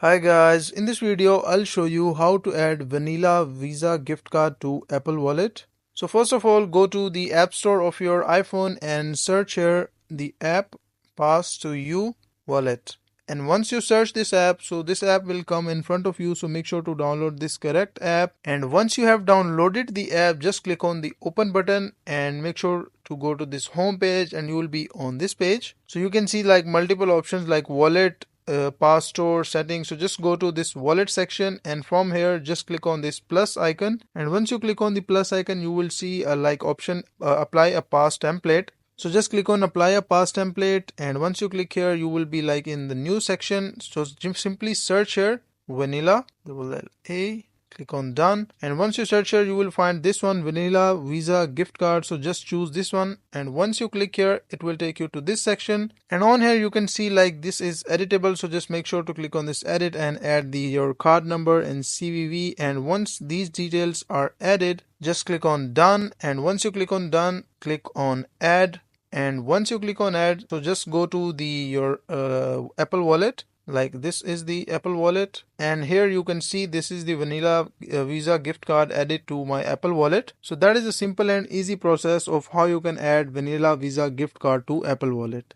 Hi guys, in this video I'll show you how to add vanilla Visa gift card to Apple Wallet. So first of all, go to the App Store of your iPhone and search here the app Pass to You Wallet. And once you search this app, so this app will come in front of you, so make sure to download this correct app. And once you have downloaded the app, just click on the open button and make sure to go to this home page and you will be on this page. So you can see like multiple options like wallet, pass store settings. So just go to this wallet section and from here just click on this plus icon, and once you click on the plus icon you will see a like option apply a pass template. So just click on apply a pass template, and once you click here you will be like in the new section. So simply search here vanilla A, click on done, and once you search here you will find this one, vanilla Visa gift card. So just choose this one, and once you click here it will take you to this section, and on here you can see like this is editable. So just make sure to click on this edit and add your card number and CVV, and once these details are added just click on done, and once you click on done click on add, and once you click on add, so just go to your Apple Wallet. Like this is the Apple Wallet, and here you can see this is the vanilla Visa gift card added to my Apple Wallet. So that is a simple and easy process of how you can add vanilla Visa gift card to Apple Wallet.